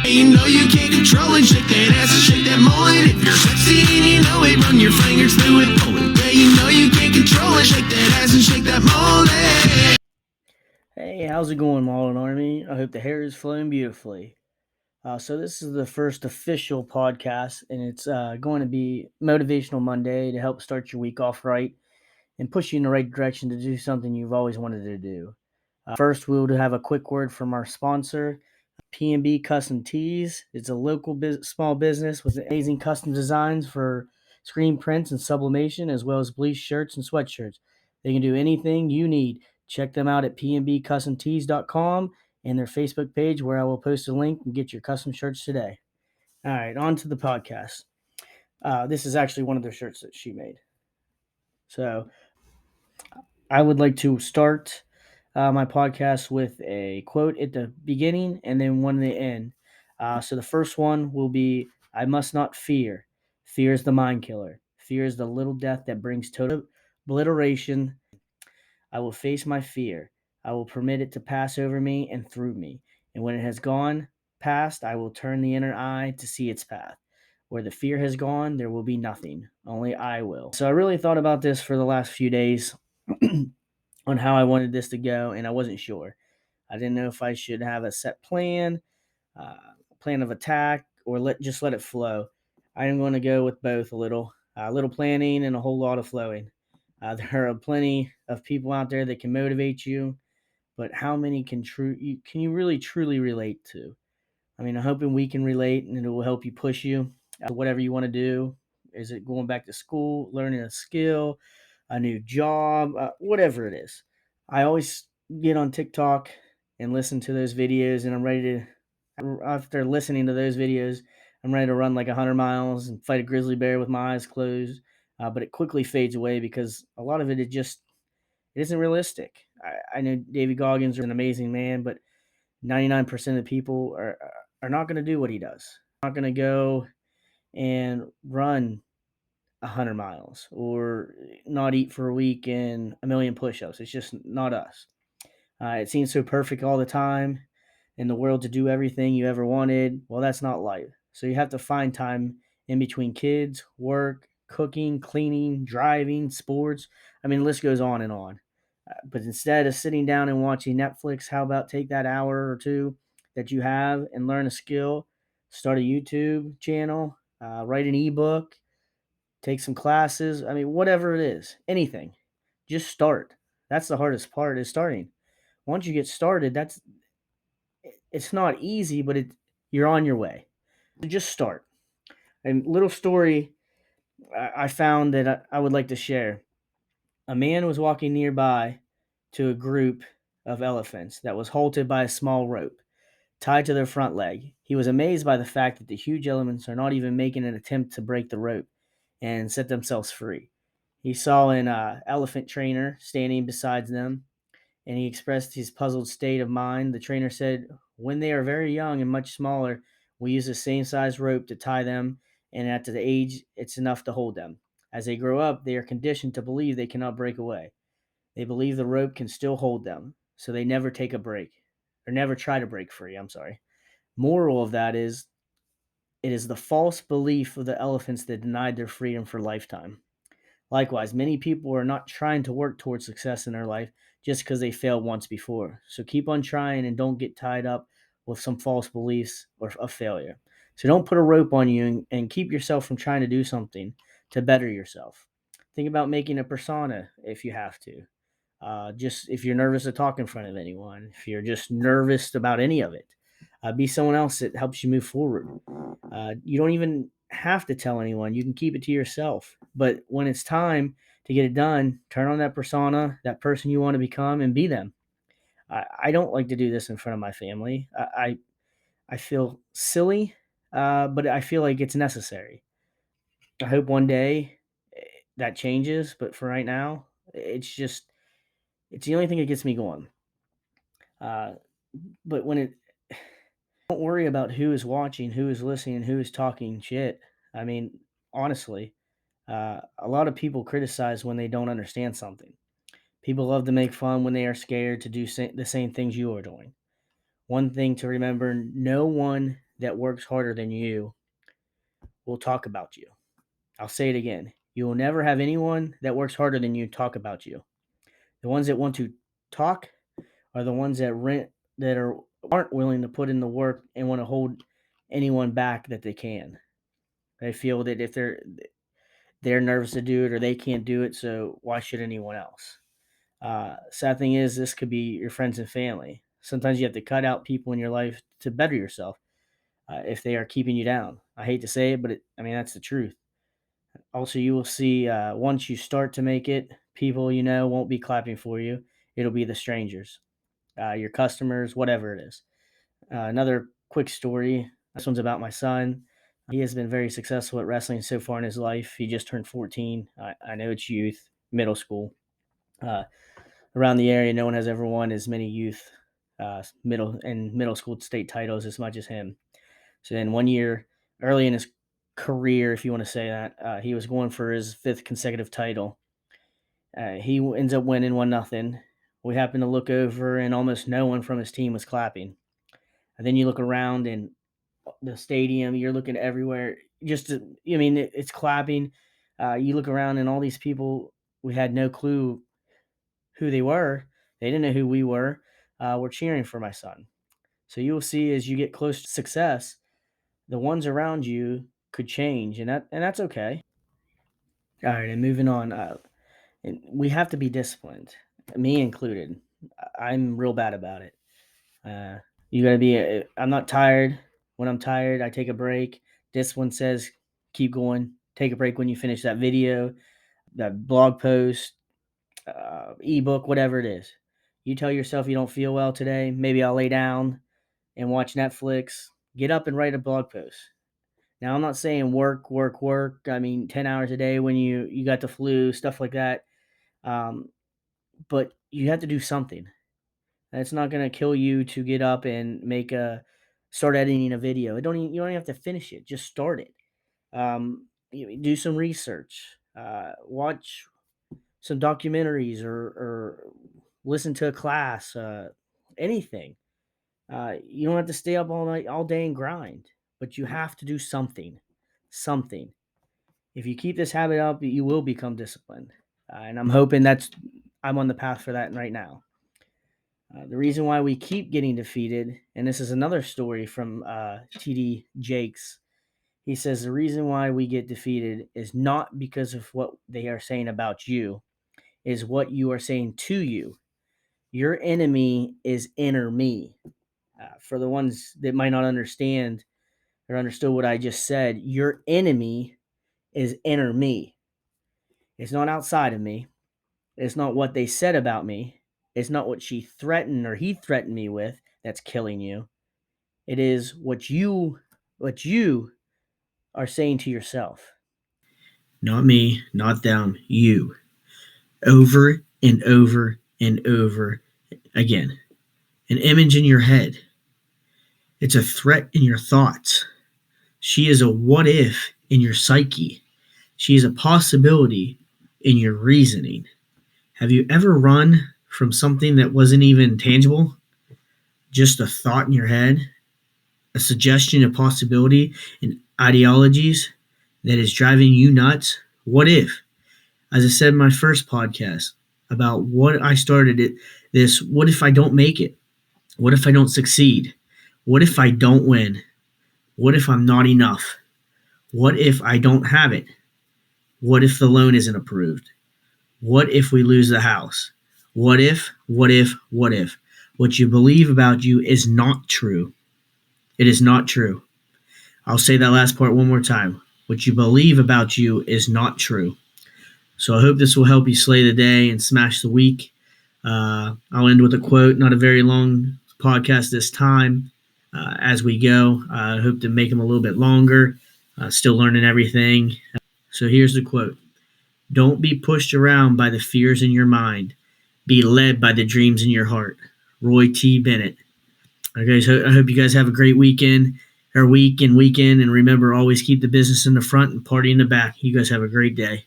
You know you can't control it. Shake that ass and shake that mullet. If you're sexy and you know it, run your fingers through it, pull it. Yeah, you know you can't control it. Shake that ass and shake that mullet. Hey, how's it going, Mullet Army? I hope the hair is flowing beautifully. So this is the first official podcast, and it's going to be Motivational Monday to help start your week off right and push you in the right direction to do something you've always wanted to do. First, we'll have a quick word from our sponsor, P&B Custom Tees. It's a local small business with amazing custom designs for screen prints and sublimation, as well as bleached shirts and sweatshirts. They can do anything you need. Check them out at pnbcustomtees.com and their Facebook page, where I will post a link and get your custom shirts today. All right, on to the podcast. This is actually one of their shirts that she made. So I would like to start my podcast with a quote at the beginning and then one at the end. So the first one will be, I must not fear. Fear is the mind killer. Fear is the little death that brings total obliteration. I will face my fear. I will permit it to pass over me and through me. And when it has gone past, I will turn the inner eye to see its path. Where the fear has gone, there will be nothing. Only I will. So I really thought about this for the last few days on how I wanted this to go, and I wasn't sure. I didn't know if I should have a set plan, uh, plan of attack, or just let it flow. I am going to go with both a little planning and a whole lot of flowing. There are plenty of people out there that can motivate you, but how many can you really truly relate to? I mean, I'm hoping we can relate, and it will help you push you whatever you want to do. Is it going back to school, learning a skill, a new job, whatever it is? I always get on TikTok and listen to those videos, and I'm ready to. After listening to those videos, I'm ready to run like 100 miles and fight a grizzly bear with my eyes closed. But it quickly fades away because a lot of it isn't realistic. I know David Goggins is an amazing man, but 99% of the people are not going to do what he does. Not going to go and run 100 miles or not eat for a week and a million push-ups. It's just not us. It seems so perfect all the time in the world to do everything you ever wanted. Well, that's not life. So you have to find time in between kids, work, cooking, cleaning, driving, sports. I mean, the list goes on and on. But instead of sitting down and watching Netflix, how about take that hour or two that you have and learn a skill, start a YouTube channel, write an ebook, take some classes. I mean, whatever it is, anything, just start. That's the hardest part is starting. Once you get started, it's not easy, but you're on your way. So just start. And little story I found that I would like to share. A man was walking nearby to a group of elephants that was halted by a small rope tied to their front leg. He was amazed by the fact that the huge elephants are not even making an attempt to break the rope and set themselves free. He saw an elephant trainer standing beside them, and he expressed his puzzled state of mind. The trainer said, when they are very young and much smaller, we use the same size rope to tie them, and at the age it's enough to hold them. As they grow up, they are conditioned to believe they cannot break away. They believe the rope can still hold them, so they never take a break, or never try to break free. I'm sorry. Moral of that is, it is the false belief of the elephants that denied their freedom for lifetime. Likewise, many people are not trying to work towards success in their life just because they failed once before. So keep on trying and don't get tied up with some false beliefs or of failure. So don't put a rope on you and keep yourself from trying to do something to better yourself. Think about making a persona if you have to. Just if you're nervous to talk in front of anyone, if you're just nervous about any of it, be someone else that helps you move forward. You don't even have to tell anyone. You can keep it to yourself. But when it's time to get it done, turn on that persona, that person you want to become, and be them. I don't like to do this in front of my family. I feel silly, but I feel like it's necessary. I hope one day that changes. But for right now, it's the only thing that gets me going. Uh, but when it don't worry about who is watching, who is listening, who is talking shit. I mean, honestly, a lot of people criticize when they don't understand something. People love to make fun when they are scared to do the same things you are doing. One thing to remember: no one that works harder than you will talk about you. I'll say it again. You will never have anyone that works harder than you talk about you. The ones that want to talk are the ones aren't willing to put in the work and want to hold anyone back that they can. They feel that if they're nervous to do it or they can't do it, so why should anyone else? Sad thing is, this could be your friends and family. Sometimes you have to cut out people in your life to better yourself if they are keeping you down. I hate to say it, but that's the truth. Also, you will see once you start to make it, people won't be clapping for you. It'll be the strangers, your customers, whatever it is. Another quick story. This one's about my son. He has been very successful at wrestling so far in his life. He just turned 14. I know it's youth, middle school. Around the area, no one has ever won as many youth middle school state titles as much as him. So then one year, early in his career, if you want to say that, he was going for his 5th consecutive title. He ends up winning 1-0. We happened to look over, and almost no one from his team was clapping. And then you look around and the stadium, you're looking everywhere. It's clapping. You look around and all these people, we had no clue who they were. They didn't know who we were. Were cheering for my son. So you will see as you get close to success, the ones around you could change, and that's okay. All right, and moving on. And we have to be disciplined, me included. I'm real bad about it. Uh, you got to be. I'm not tired. When I'm tired, I take a break. Discipline says keep going. Take a break when you finish that video, that blog post, ebook, whatever it is. You tell yourself you don't feel well today. Maybe I'll lay down and watch Netflix. Get up and write a blog post. Now, I'm not saying work, work, work. 10 hours a day when you got the flu, stuff like that. But you have to do something. It's not going to kill you to get up and start editing a video. You don't even have to finish it. Just start it. Do some research. Watch some documentaries or listen to a class. Anything. You don't have to stay up all night, all day and grind, but you have to do something. Something. If you keep this habit up, you will become disciplined. And I'm hoping I'm on the path for that right now. The reason why we keep getting defeated, and this is another story from TD Jakes. He says the reason why we get defeated is not because of what they are saying about you, is what you are saying to you. Your enemy is inner me. For the ones that might not understand or understood what I just said, your enemy is inner me. It's not outside of me. It's not what they said about me. It's not what she threatened or he threatened me with that's killing you. It is what you are saying to yourself. Not me, not them, you. Over and over and over again. An image in your head. It's a threat in your thoughts. She is a what if in your psyche. She is a possibility in your reasoning. Have you ever run from something that wasn't even tangible? Just a thought in your head? A suggestion, a possibility, and ideologies that is driving you nuts? What if? As I said in my first podcast about what I started this, what if I don't make it? What if I don't succeed? What if I don't win? What if I'm not enough? What if I don't have it? What if the loan isn't approved? What if we lose the house? What if? What if? What if? What you believe about you is not true. It is not true. I'll say that last part one more time. What you believe about you is not true. So I hope this will help you slay the day and smash the week. I'll end with a quote, not a very long podcast this time. As we go, I hope to make them a little bit longer. Still learning everything. So here's the quote. Don't be pushed around by the fears in your mind. Be led by the dreams in your heart. Roy T. Bennett. Okay, so I hope you guys have a great weekend, or weekend, and remember, always keep the business in the front and party in the back. You guys have a great day.